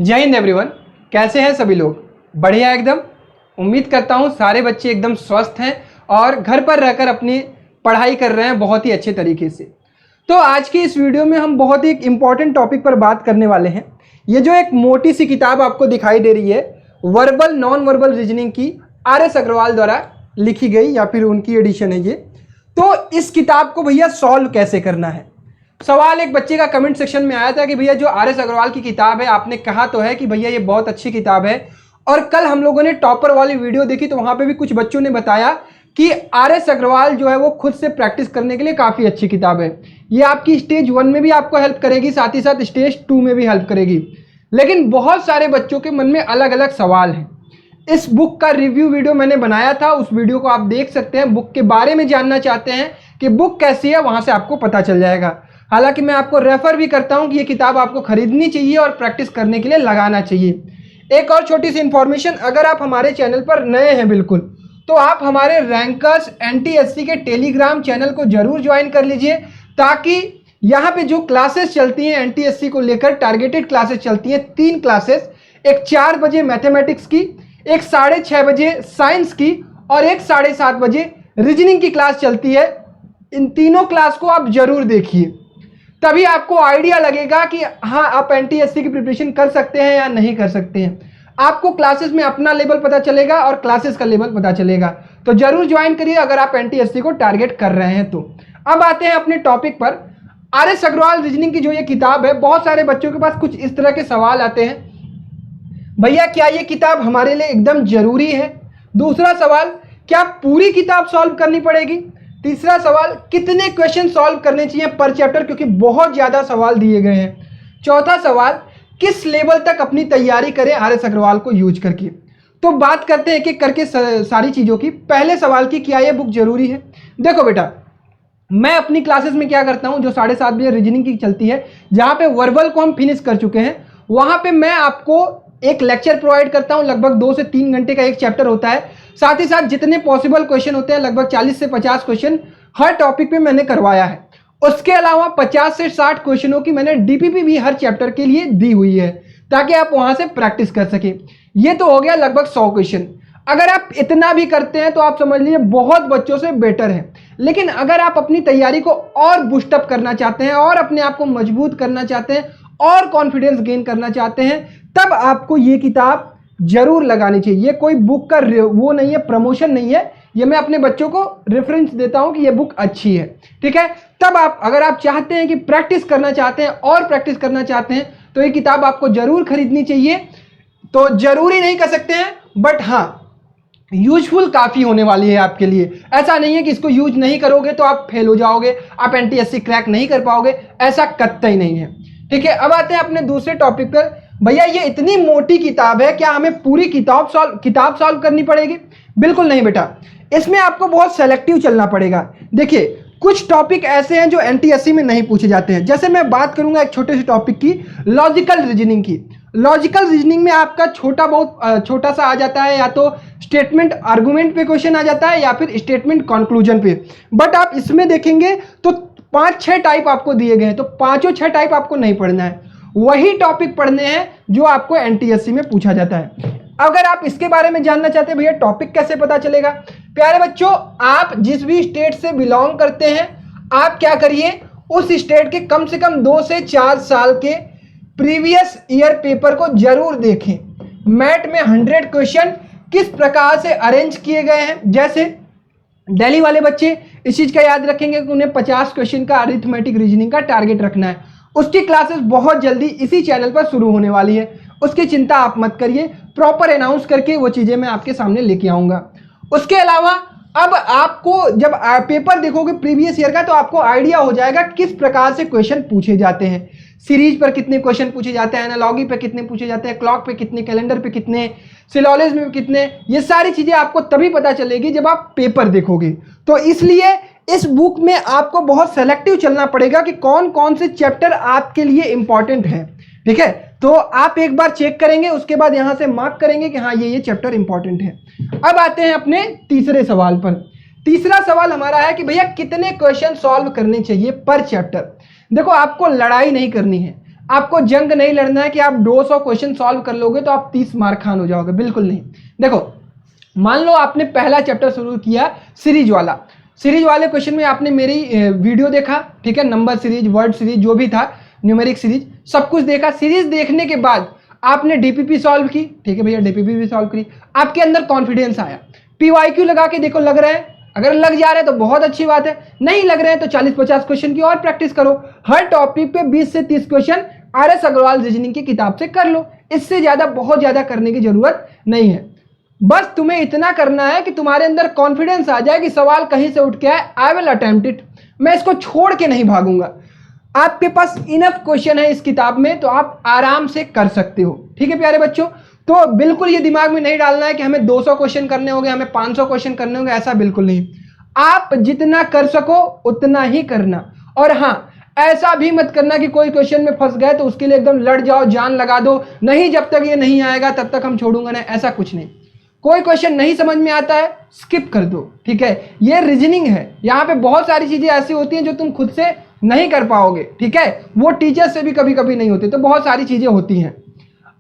जय हिंद एवरीवन। कैसे हैं सभी लोग? बढ़िया एकदम। उम्मीद करता हूं सारे बच्चे एकदम स्वस्थ हैं और घर पर रहकर अपनी पढ़ाई कर रहे हैं बहुत ही अच्छे तरीके से। तो आज की इस वीडियो में हम बहुत ही एक इम्पॉर्टेंट टॉपिक पर बात करने वाले हैं। ये जो एक मोटी सी किताब आपको दिखाई दे रही है, वर्बल नॉन वर्बल रीजनिंग की RS अग्रवाल द्वारा लिखी गई या फिर उनकी एडिशन है ये। तो इस किताब को भैया सॉल्व कैसे करना है, सवाल एक बच्चे का कमेंट सेक्शन में आया था कि भैया जो RS अग्रवाल की किताब है, आपने कहा तो है कि भैया ये बहुत अच्छी किताब है, और कल हम लोगों ने टॉपर वाली वीडियो देखी तो वहां पे भी कुछ बच्चों ने बताया कि RS अग्रवाल जो है वो खुद से प्रैक्टिस करने के लिए काफ़ी अच्छी किताब है। ये आपकी स्टेज 1 में भी आपको हेल्प करेगी, साथ ही साथ स्टेज 2 में भी हेल्प करेगी। लेकिन बहुत सारे बच्चों के मन में अलग अलग सवाल हैं। इस बुक का रिव्यू वीडियो मैंने बनाया था, उस वीडियो को आप देख सकते हैं। बुक के बारे में जानना चाहते हैं कि बुक कैसी है, वहां से आपको पता चल जाएगा। हालांकि मैं आपको रेफर भी करता हूं कि ये किताब आपको खरीदनी चाहिए और प्रैक्टिस करने के लिए लगाना चाहिए। एक और छोटी सी इंफॉर्मेशन, अगर आप हमारे चैनल पर नए हैं बिल्कुल, तो आप हमारे रैंकर्स NTSC के टेलीग्राम चैनल को जरूर ज्वाइन कर लीजिए, ताकि यहाँ पे जो क्लासेस चलती हैं NTSC को लेकर, टारगेटेड क्लासेस चलती हैं 3 क्लासेस, एक 4 बजे मैथमेटिक्स की, एक 6:30 बजे साइंस की और एक 7:30 बजे रीजनिंग की क्लास चलती है। इन तीनों क्लास को आप जरूर देखिए, तभी आपको आइडिया लगेगा कि हाँ आप NTSC की प्रिपरेशन कर सकते हैं या नहीं कर सकते हैं। आपको क्लासेस में अपना लेवल पता चलेगा और क्लासेस का लेवल पता चलेगा। तो जरूर ज्वाइन करिए अगर आप NTSC को टारगेट कर रहे हैं तो। अब आते हैं अपने टॉपिक पर। RS अग्रवाल रीजनिंग की जो ये किताब है, बहुत सारे बच्चों के पास कुछ इस तरह के सवाल आते हैं, भैया क्या ये किताब हमारे लिए एकदम जरूरी है? दूसरा सवाल, क्या पूरी किताब सॉल्व करनी पड़ेगी? तीसरा सवाल, कितने क्वेश्चन सॉल्व करने चाहिए पर चैप्टर, क्योंकि बहुत ज्यादा सवाल दिए गए हैं। चौथा सवाल, किस लेवल तक अपनी तैयारी करें RS अग्रवाल को यूज करके। तो बात करते हैं एक एक करके सारी चीजों की। पहले सवाल की, क्या ये बुक जरूरी है? देखो बेटा, मैं अपनी क्लासेस में क्या करता हूं, जो 7:30 बजे रीजनिंग की चलती है, जहां पे वर्बल को हम फिनिश कर चुके हैं, वहां पे मैं आपको एक लेक्चर प्रोवाइड करता हूं। लगभग 2 से 3 घंटे का एक चैप्टर होता है। साथ ही साथ जितने पॉसिबल क्वेश्चन होते हैं, लगभग 40 से 50 क्वेश्चन हर टॉपिक पे मैंने करवाया है। उसके अलावा 50 से 60 क्वेश्चनों की मैंने DPP भी हर चैप्टर के लिए दी हुई है, ताकि आप वहां से प्रैक्टिस कर सके। ये तो हो गया लगभग 100 क्वेश्चन। अगर आप इतना भी करते हैं तो आप समझ लीजिए बहुत बच्चों से बेटर है। लेकिन अगर आप अपनी तैयारी को और बूस्टअप करना चाहते हैं और अपने आप को मजबूत करना चाहते हैं और कॉन्फिडेंस गेन करना चाहते हैं, तब आपको ये किताब जरूर लगानी चाहिए। ये कोई बुक का वो नहीं है, प्रमोशन नहीं है, ये मैं अपने बच्चों को रेफरेंस देता हूं कि ये बुक अच्छी है। ठीक है, तब आप अगर आप चाहते हैं कि प्रैक्टिस करना चाहते हैं और प्रैक्टिस करना चाहते हैं, तो ये किताब आपको जरूर खरीदनी चाहिए। तो जरूरी नहीं कर सकते हैं, बट हाँ यूजफुल काफी होने वाली है आपके लिए। ऐसा नहीं है कि इसको यूज नहीं करोगे तो आप फेल हो जाओगे, आप NTSC क्रैक नहीं कर पाओगे, ऐसा कतई नहीं है। ठीक है, अब आते हैं अपने दूसरे टॉपिक पर। भैया ये इतनी मोटी किताब है, क्या हमें पूरी किताब सॉल्व करनी पड़ेगी? बिल्कुल नहीं बेटा, इसमें आपको बहुत सेलेक्टिव चलना पड़ेगा। देखिए, कुछ टॉपिक ऐसे हैं जो NTSC में नहीं पूछे जाते हैं। जैसे मैं बात करूंगा एक छोटे से टॉपिक की, लॉजिकल रीजनिंग की। लॉजिकल रीजनिंग में आपका छोटा सा आ जाता है, या तो स्टेटमेंट आर्गुमेंट पे क्वेश्चन आ जाता है या फिर स्टेटमेंट कंक्लूजन पे। बट आप इसमें देखेंगे तो 5-6 टाइप आपको दिए गए हैं, तो 5-6 टाइप आपको नहीं पढ़ना है, वही टॉपिक पढ़ने हैं जो आपको NTSC में पूछा जाता है। अगर आप इसके बारे में जानना चाहते हैं भैया टॉपिक कैसे पता चलेगा, प्यारे बच्चों, आप जिस भी स्टेट से बिलोंग करते हैं, आप क्या करिए, उस स्टेट के कम से कम 2 से 4 साल के प्रीवियस ईयर पेपर को जरूर देखें। मैट में 100 क्वेश्चन किस प्रकार से अरेंज किए गए हैं। जैसे दिल्ली वाले बच्चे इस चीज का याद रखेंगे कि उन्हें 50 क्वेश्चन का अरिथमेटिक रीजनिंग का टारगेट रखना है। उसकी क्लासेस बहुत जल्दी इसी चैनल पर शुरू होने वाली है, उसकी चिंता आप मत करिए। प्रॉपर अनाउंस करके वो चीजें मैं आपके सामने लेके आऊंगा। उसके अलावा अब आपको जब पेपर देखोगे प्रीवियस ईयर का, तो आपको आइडिया हो जाएगा किस प्रकार से क्वेश्चन पूछे जाते हैं। सीरीज पर कितने क्वेश्चन पूछे जाते हैं, एनालॉगी पे कितने पूछे जाते हैं, क्लॉक पे कितने, कैलेंडर पे कितने, सिलोजिज्म में कितने, ये सारी चीजें आपको तभी पता चलेगी जब आप पेपर देखोगे। तो इसलिए इस बुक में आपको बहुत सेलेक्टिव चलना पड़ेगा कि कौन कौन से चैप्टर आपके लिए इंपॉर्टेंट है। ठीक है, तो आप एक बार चेक करेंगे, उसके बाद यहां से मार्क करेंगे कि हाँ ये चैप्टर इंपॉर्टेंट है। अब आते हैं अपने तीसरे सवाल पर। तीसरा सवाल हमारा है कि भैया कितने क्वेश्चन सॉल्व करने चाहिए पर चैप्टर। देखो, आपको लड़ाई नहीं करनी है, आपको जंग नहीं लड़ना है कि आप 200 क्वेश्चन सॉल्व कर लोगे तो आप 30 मार्क खान हो जाओगे, बिल्कुल नहीं। देखो मान लो आपने पहला चैप्टर शुरू किया सीरीज वाला, सीरीज वाले क्वेश्चन में आपने मेरी वीडियो देखा, ठीक है, नंबर सीरीज, वर्ड सीरीज, जो भी था, न्यूमेरिक सीरीज, सब कुछ देखा। सीरीज देखने के बाद आपने डीपीपी सॉल्व की, ठीक है भैया, डीपीपी भी सॉल्व करी, आपके अंदर कॉन्फिडेंस आया। पीवाईक्यू लगा के देखो, लग रहा है, अगर लग जा रहे हैं तो बहुत अच्छी बात है, नहीं लग रहे हैं तो 40-50 क्वेश्चन की और प्रैक्टिस करो। हर टॉपिक पे 20 से 30 क्वेश्चन आर.एस. अग्रवाल रीजनिंग की किताब से कर लो, इससे ज्यादा बहुत ज्यादा करने की जरूरत नहीं है। बस तुम्हें इतना करना है कि तुम्हारे अंदर कॉन्फिडेंस आ जाए कि सवाल कहीं से उठ के आए, आई विल अटेम्प्ट इट, मैं इसको छोड़ के नहीं भागूंगा। आपके पास इनफ क्वेश्चन है इस किताब में, तो आप आराम से कर सकते हो, ठीक है प्यारे बच्चों। तो बिल्कुल ये दिमाग में नहीं डालना है कि हमें 200 क्वेश्चन करने होंगे, हमें 500 क्वेश्चन करने होंगे, ऐसा बिल्कुल नहीं। आप जितना कर सको उतना ही करना। और हाँ, ऐसा भी मत करना कि कोई क्वेश्चन में फंस गए तो उसके लिए एकदम लड़ जाओ, जान लगा दो, नहीं जब तक ये नहीं आएगा तब तक हम छोड़ूंगा नहीं, ऐसा कुछ नहीं। कोई क्वेश्चन नहीं समझ में आता है स्किप कर दो, ठीक है, ये रीजनिंग है, यहाँ पे बहुत सारी चीजें ऐसी होती हैं जो तुम खुद से नहीं कर पाओगे, ठीक है, वो टीचर से भी कभी कभी नहीं होते, तो बहुत सारी चीजें होती हैं।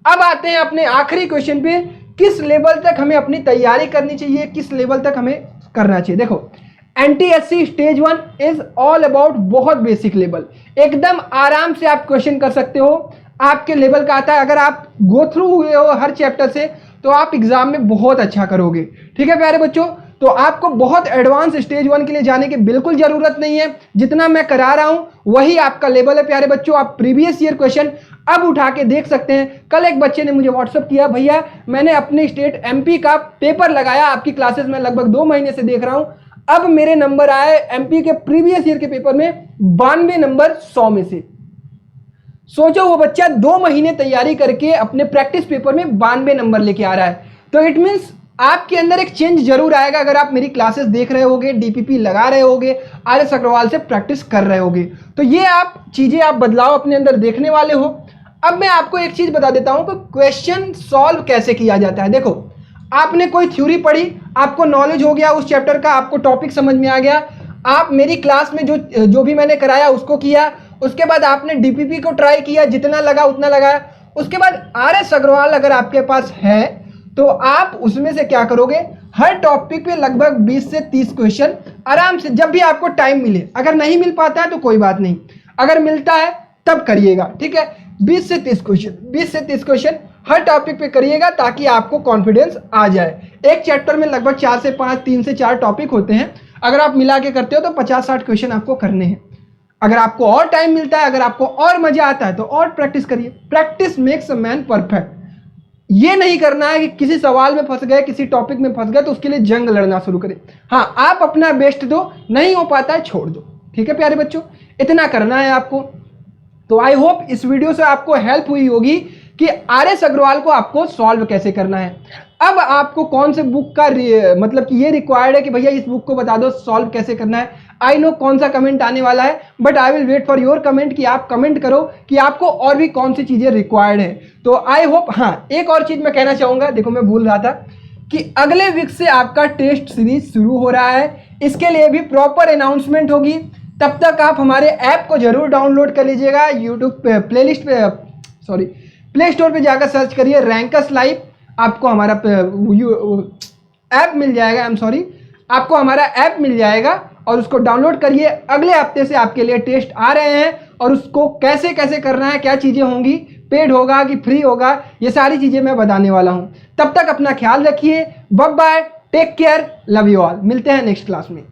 अब आते हैं अपने आखिरी क्वेश्चन पे, किस लेवल तक हमें अपनी तैयारी करनी चाहिए, किस लेवल तक हमें करना चाहिए। देखो NTSC stage 1 is all about बहुत बेसिक लेवल, एकदम आराम से आप क्वेश्चन कर सकते हो, आपके लेवल का आता है। अगर आप गो थ्रू हुए हो हर चैप्टर से तो आप एग्जाम में बहुत अच्छा करोगे, ठीक है प्यारे बच्चों। तो आपको बहुत एडवांस स्टेज 1 के लिए जाने की बिल्कुल जरूरत नहीं है, जितना मैं करा रहा हूं वही आपका लेवल है प्यारे बच्चों। आप प्रीवियस ईयर क्वेश्चन अब उठा के देख सकते हैं। कल एक बच्चे ने मुझे व्हाट्सअप किया, भैया मैंने अपने स्टेट MP का पेपर लगाया, आपकी क्लासेस में लगभग 2 महीने से देख रहा हूं, अब मेरे नंबर आए MP के प्रीवियस ईयर के पेपर में 92 नंबर 100 में से। सोचो वो बच्चा 2 महीने तैयारी करके अपने प्रैक्टिस पेपर में 92 नंबर लेके आ रहा है। तो इट मीन्स आपके अंदर एक चेंज जरूर आएगा अगर आप मेरी क्लासेस देख रहे होगे, DPP लगा रहे होगे, आर.एस. अग्रवाल से प्रैक्टिस कर रहे होगे, तो ये आप चीजें, आप बदलाव अपने अंदर देखने वाले हो। अब मैं आपको एक चीज बता देता हूं कि क्वेश्चन सॉल्व कैसे किया जाता है। देखो आपने कोई थ्योरी पढ़ी, आपको नॉलेज हो गया उस चैप्टर का, आपको टॉपिक समझ में आ गया, आप मेरी क्लास में जो भी मैंने कराया उसको किया, उसके बाद आपने DPP को ट्राई किया, जितना लगा उतना लगाया, उसके बाद आर.एस. अग्रवाल अगर आपके पास है तो आप उसमें से क्या करोगे, हर टॉपिक पे लगभग 20 से 30 क्वेश्चन आराम से, जब भी आपको टाइम मिले, अगर नहीं मिल पाता है तो कोई बात नहीं, अगर मिलता है तब करिएगा, ठीक है। 20 से 30 क्वेश्चन हर टॉपिक पे करिएगा ताकि आपको कॉन्फिडेंस आ जाए। एक चैप्टर में लगभग 4 से 5, 3 से 4 टॉपिक होते हैं, अगर आप मिला के करते हो तो 50-60 क्वेश्चन आपको करने हैं। अगर आपको और टाइम मिलता है, अगर आपको और मजा आता है तो और प्रैक्टिस करिए। Practice makes a man perfect. ये नहीं करना है कि किसी सवाल में फंस गए, किसी टॉपिक में फंस गए तो उसके लिए जंग लड़ना शुरू करें। हाँ, आप अपना बेस्ट दो, नहीं हो पाता है छोड़ दो, ठीक है प्यारे बच्चों, इतना करना है आपको। तो आई होप इस वीडियो से आपको हेल्प हुई होगी कि आर.एस. अग्रवाल को आपको सॉल्व कैसे करना है। अब आपको कौन से बुक का मतलब कि ये रिक्वायर्ड है कि भैया इस बुक को बता दो सॉल्व कैसे करना है। आई नो कौन सा कमेंट आने वाला है, but I will wait for your comment कि आप कमेंट करो कि आपको और भी कौन सी चीजें रिक्वायर्ड है। तो आई होप, हाँ एक और चीज मैं कहना चाहूंगा, देखो मैं भूल रहा था कि अगले वीक से आपका टेस्ट सीरीज शुरू हो रहा है, इसके लिए भी प्रॉपर अनाउंसमेंट होगी। तब तक आप हमारे ऐप को जरूर डाउनलोड कर लीजिएगा। यूट्यूब पे प्ले स्टोर पे जाकर सर्च करिए रैंकस लाइव, आपको हमारा ऐप मिल जाएगा, आपको हमारा ऐप मिल जाएगा और उसको डाउनलोड करिए। अगले हफ्ते से आपके लिए टेस्ट आ रहे हैं और उसको कैसे कैसे करना है, क्या चीज़ें होंगी, पेड होगा कि फ्री होगा, ये सारी चीज़ें मैं बताने वाला हूँ। तब तक अपना ख्याल रखिए, bye bye, take care, love you all, मिलते हैं नेक्स्ट क्लास में।